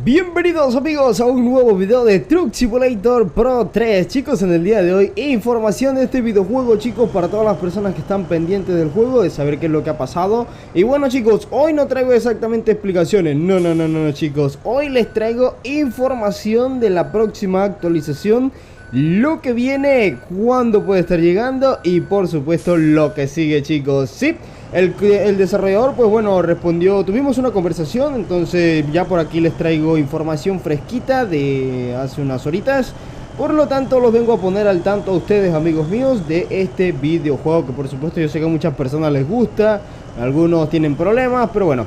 Bienvenidos amigos a un nuevo video de Truck Simulator Pro 3. Chicos, en el día de hoy información de este videojuego, chicos, para todas las personas que están pendientes del juego, de saber qué es lo que ha pasado. Y bueno, chicos, hoy no traigo exactamente explicaciones, no, chicos. Hoy les traigo información de la próxima actualización, lo que viene, cuándo puede estar llegando y por supuesto lo que sigue, chicos. Sí, el desarrollador, pues bueno, respondió, tuvimos una conversación, entonces ya por aquí les traigo información fresquita de hace unas horitas. Por lo tanto, los vengo a poner al tanto a ustedes, amigos míos, de este videojuego que por supuesto yo sé que a muchas personas les gusta, algunos tienen problemas, pero bueno.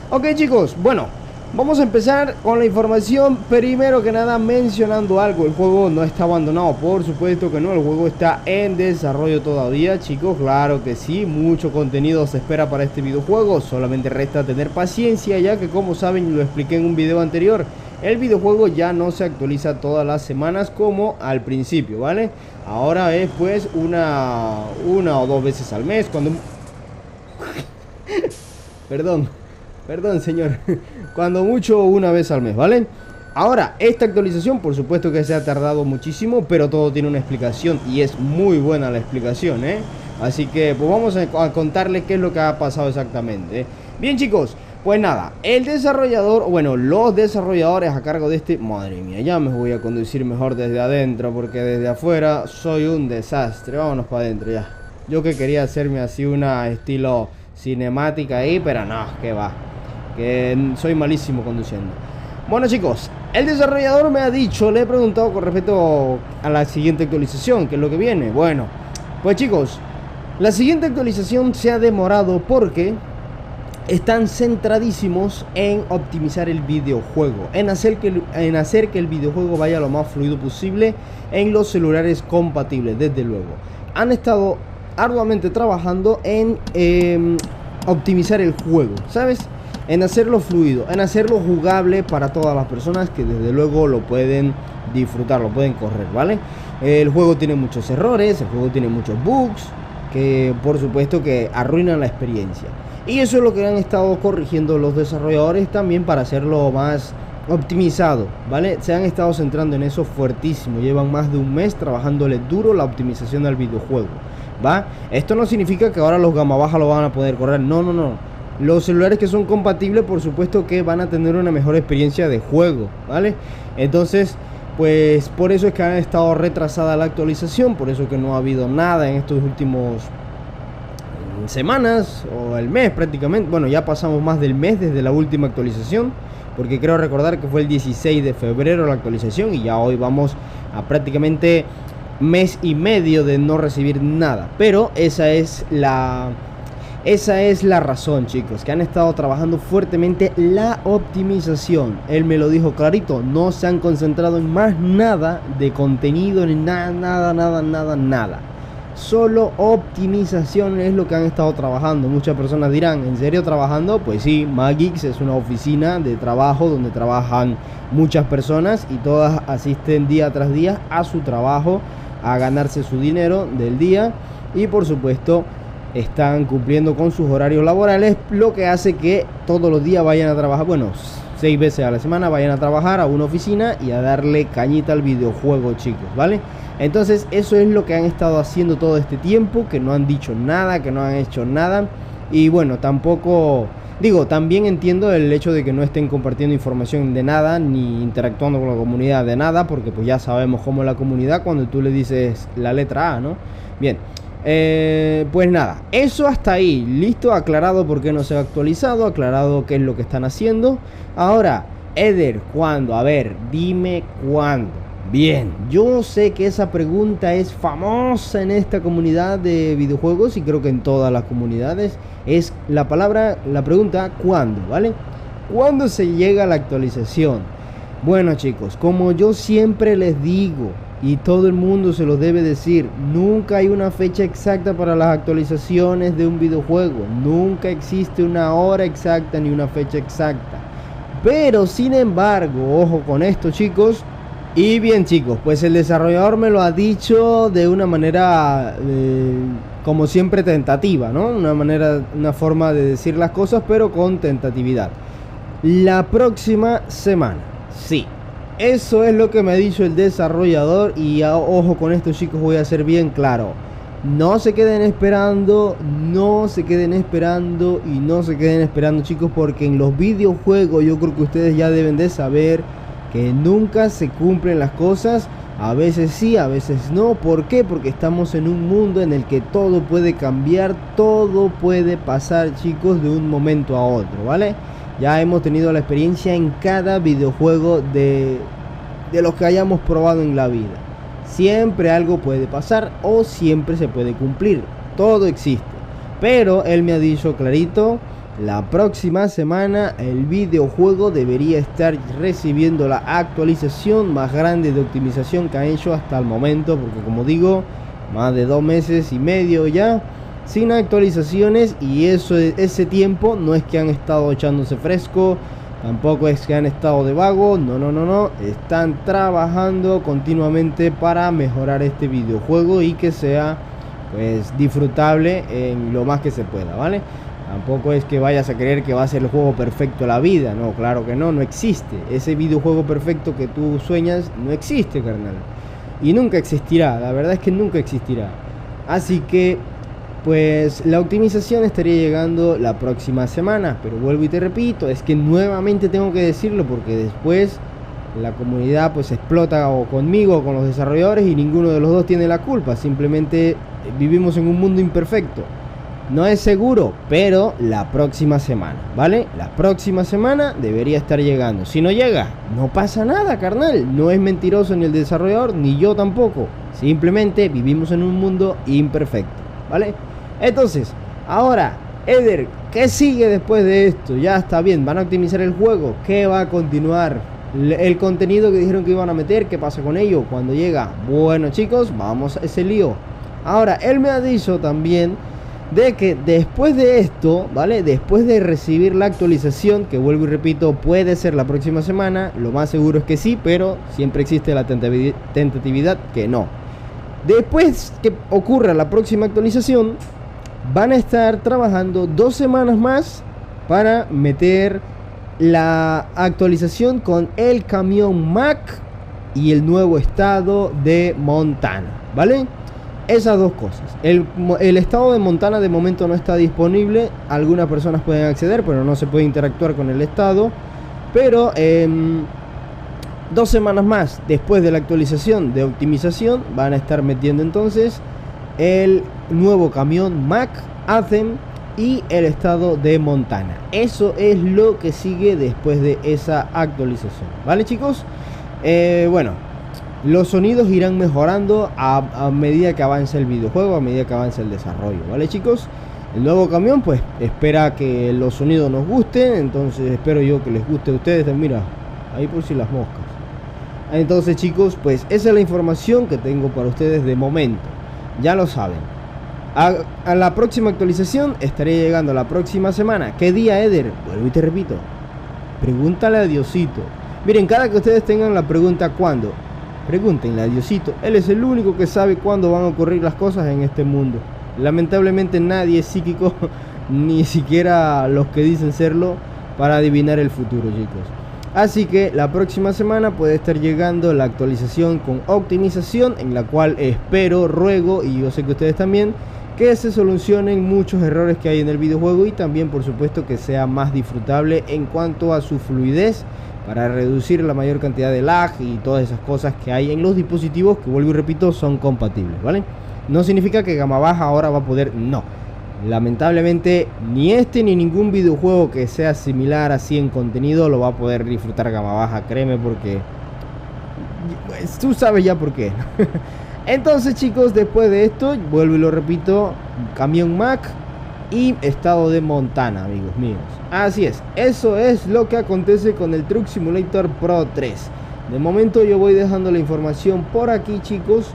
Ok, chicos, bueno, vamos a empezar con la información. Primero que nada, mencionando algo, el juego no está abandonado, por supuesto que no, el juego está en desarrollo todavía, chicos, claro que sí, mucho contenido se espera para este videojuego, solamente resta tener paciencia, ya que como saben, lo expliqué en un video anterior, el videojuego ya no se actualiza todas las semanas como al principio, ¿vale? Ahora es pues una o dos veces al mes, cuando... Perdón, señor. Cuando mucho, una vez al mes, ¿vale? Ahora, esta actualización, por supuesto que se ha tardado muchísimo, pero todo tiene una explicación y es muy buena la explicación, ¿eh? Así que, pues vamos a contarles qué es lo que ha pasado exactamente, ¿eh? Bien, chicos, pues nada, el desarrollador, bueno, los desarrolladores a cargo de este... Madre mía, ya me voy a conducir mejor desde adentro, porque desde afuera soy un desastre. Vámonos para adentro ya. Yo que quería hacerme así una estilo cinemática ahí, pero no, que va, que soy malísimo conduciendo. Bueno, chicos, el desarrollador me ha dicho, le he preguntado con respecto a la siguiente actualización, que es lo que viene. Bueno, pues chicos, la siguiente actualización se ha demorado porque están centradísimos en optimizar el videojuego, en hacer que el videojuego vaya lo más fluido posible en los celulares compatibles. Desde luego, han estado arduamente trabajando en optimizar el juego, ¿sabes? En hacerlo fluido, en hacerlo jugable para todas las personas que desde luego lo pueden disfrutar, lo pueden correr, ¿vale? El juego tiene muchos errores, el juego tiene muchos bugs que por supuesto que arruinan la experiencia. Y eso es lo que han estado corrigiendo los desarrolladores también para hacerlo más optimizado, ¿vale? Se han estado centrando en eso fuertísimo, llevan más de un mes trabajándole duro la optimización del videojuego, ¿va? Esto no significa que ahora los gama baja lo van a poder correr, no. Los celulares que son compatibles, por supuesto que van a tener una mejor experiencia de juego, ¿vale? Entonces, pues por eso es que han estado retrasada la actualización, por eso que no ha habido nada en estos últimos semanas o el mes prácticamente. Bueno, ya pasamos más del mes desde la última actualización, porque creo recordar que fue el 16 de febrero la actualización y ya hoy vamos a prácticamente mes y medio de no recibir nada. Pero esa es la razón, chicos, que han estado trabajando fuertemente la optimización. Él me lo dijo clarito, no se han concentrado en más nada de contenido ni nada. Solo optimización es lo que han estado trabajando. Muchas personas dirán, ¿en serio trabajando? Pues sí, Magix es una oficina de trabajo donde trabajan muchas personas y todas asisten día tras día a su trabajo, a ganarse su dinero del día y por supuesto están cumpliendo con sus horarios laborales, lo que hace que todos los días vayan a trabajar, bueno, 6 veces a la semana vayan a trabajar a una oficina y a darle cañita al videojuego, chicos, ¿vale? Entonces eso es lo que han estado haciendo todo este tiempo, que no han dicho nada, que no han hecho nada. Y bueno, tampoco, digo, también entiendo el hecho de que no estén compartiendo información de nada, ni interactuando con la comunidad de nada, porque pues ya sabemos cómo es la comunidad cuando tú le dices la letra A, ¿no? Bien. Pues nada, eso hasta ahí, listo, aclarado por qué no se ha actualizado, aclarado qué es lo que están haciendo. Ahora, Eder, ¿cuándo? A ver, dime cuándo. Bien, yo sé que esa pregunta es famosa en esta comunidad de videojuegos y creo que en todas las comunidades es la pregunta ¿cuándo? ¿Vale? ¿Cuándo se llega a la actualización? Bueno, chicos, como yo siempre les digo, y todo el mundo se lo debe decir, nunca hay una fecha exacta para las actualizaciones de un videojuego. Nunca existe una hora exacta ni una fecha exacta. Pero sin embargo, ojo con esto, chicos. Y bien, chicos, pues el desarrollador me lo ha dicho de una manera como siempre tentativa, ¿no? Una forma de decir las cosas, pero con tentatividad. La próxima semana, Sí, eso es lo que me ha dicho el desarrollador. Y ojo con esto, chicos, voy a ser bien claro. No se queden esperando, no se queden esperando y no se queden esperando, chicos, porque en los videojuegos yo creo que ustedes ya deben de saber que nunca se cumplen las cosas. A veces sí, a veces no. ¿Por qué? Porque estamos en un mundo en el que todo puede cambiar, todo puede pasar, chicos, de un momento a otro, ¿vale? Ya hemos tenido la experiencia en cada videojuego de los que hayamos probado en la vida. Siempre algo puede pasar o siempre se puede cumplir. Todo existe. Pero él me ha dicho clarito, la próxima semana el videojuego debería estar recibiendo la actualización más grande de optimización que ha hecho hasta el momento. Porque como digo, más de 2 meses y medio ya sin actualizaciones. Y ese tiempo no es que han estado echándose fresco, tampoco es que han estado de vago, no, están trabajando continuamente para mejorar este videojuego y que sea pues disfrutable en lo más que se pueda, ¿vale? Tampoco es que vayas a creer que va a ser el juego perfecto de la vida, no, claro que no, no existe. Ese videojuego perfecto que tú sueñas no existe, carnal. Y nunca existirá, la verdad es que nunca existirá. Así que pues la optimización estaría llegando la próxima semana. Pero vuelvo y te repito, es que nuevamente tengo que decirlo porque después la comunidad pues explota o conmigo o con los desarrolladores y ninguno de los dos tiene la culpa. Simplemente vivimos en un mundo imperfecto. No es seguro, pero la próxima semana, ¿vale? La próxima semana debería estar llegando. Si no llega, no pasa nada, carnal. No es mentiroso ni el desarrollador, ni yo tampoco. Simplemente vivimos en un mundo imperfecto, ¿vale? Entonces, ahora, Eder, ¿qué sigue después de esto? Ya está bien, van a optimizar el juego. ¿Qué va a continuar? El contenido que dijeron que iban a meter, ¿qué pasa con ello? Cuando llega, bueno, chicos, vamos a ese lío. Ahora, él me ha dicho también de que después de esto, ¿vale? Después de recibir la actualización, que vuelvo y repito, puede ser la próxima semana. Lo más seguro es que sí, pero siempre existe la tentatividad que no. Después que ocurra la próxima actualización, van a estar trabajando 2 semanas más para meter la actualización con el camión Mac y el nuevo estado de Montana, ¿vale? Esas dos cosas. El estado de Montana de momento no está disponible. Algunas personas pueden acceder, pero no se puede interactuar con el estado. Pero 2 semanas más después de la actualización de optimización van a estar metiendo entonces el nuevo camión Mac, Anthem y el estado de Montana. Eso es lo que sigue después de esa actualización, ¿vale, chicos? Bueno, los sonidos irán mejorando a medida que avance el videojuego, a medida que avance el desarrollo, ¿vale, chicos? El nuevo camión pues espera que los sonidos nos gusten. Entonces espero yo que les guste a ustedes. Mira, ahí por si las moscas. Entonces, chicos, pues esa es la información que tengo para ustedes de momento. Ya lo saben. A la próxima actualización estaré llegando la próxima semana. ¿Qué día, Eder? Vuelvo y te repito, pregúntale a Diosito. Miren, cada que ustedes tengan la pregunta ¿cuándo? Pregúntenle a Diosito. Él es el único que sabe cuándo van a ocurrir las cosas en este mundo. Lamentablemente nadie es psíquico, ni siquiera los que dicen serlo, para adivinar el futuro, chicos. Así que la próxima semana puede estar llegando la actualización con optimización, en la cual espero, ruego, y yo sé que ustedes también, que se solucionen muchos errores que hay en el videojuego y también, por supuesto, que sea más disfrutable en cuanto a su fluidez, para reducir la mayor cantidad de lag y todas esas cosas que hay en los dispositivos que, vuelvo y repito, son compatibles, ¿vale? No significa que gama baja ahora va a poder, no. Lamentablemente ni este ni ningún videojuego que sea similar así en contenido lo va a poder disfrutar gama baja, créeme, porque tú sabes ya por qué. Entonces, chicos, después de esto, vuelvo y lo repito, camión Mac y estado de Montana, amigos míos. Así es, eso es lo que acontece con el Truck Simulator Pro 3. De momento yo voy dejando la información por aquí, chicos.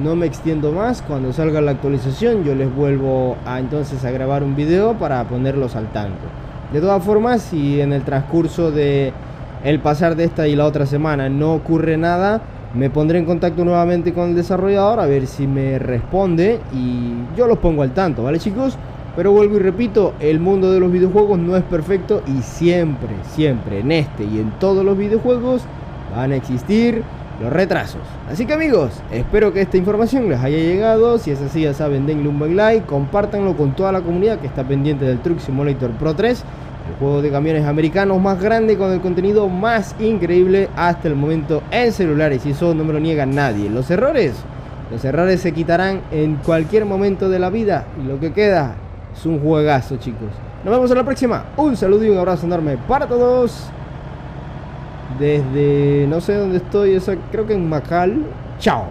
No me extiendo más. Cuando salga la actualización yo les vuelvo a entonces a grabar un video para ponerlos al tanto. De todas formas, si en el transcurso de el pasar de esta y la otra semana no ocurre nada, me pondré en contacto nuevamente con el desarrollador a ver si me responde y yo los pongo al tanto, ¿vale, chicos? Pero vuelvo y repito, el mundo de los videojuegos no es perfecto y siempre, siempre en este y en todos los videojuegos van a existir los retrasos. Así que amigos, espero que esta información les haya llegado. Si es así, ya saben, denle un buen like, compártanlo con toda la comunidad que está pendiente del Truck Simulator Pro 3, el juego de camiones americanos más grande con el contenido más increíble hasta el momento en celulares, y eso no me lo niega nadie. Los errores se quitarán en cualquier momento de la vida, y lo que queda es un juegazo, chicos. Nos vemos en la próxima. Un saludo y un abrazo enorme para todos. Desde no sé dónde estoy, creo que en Macal. Chao.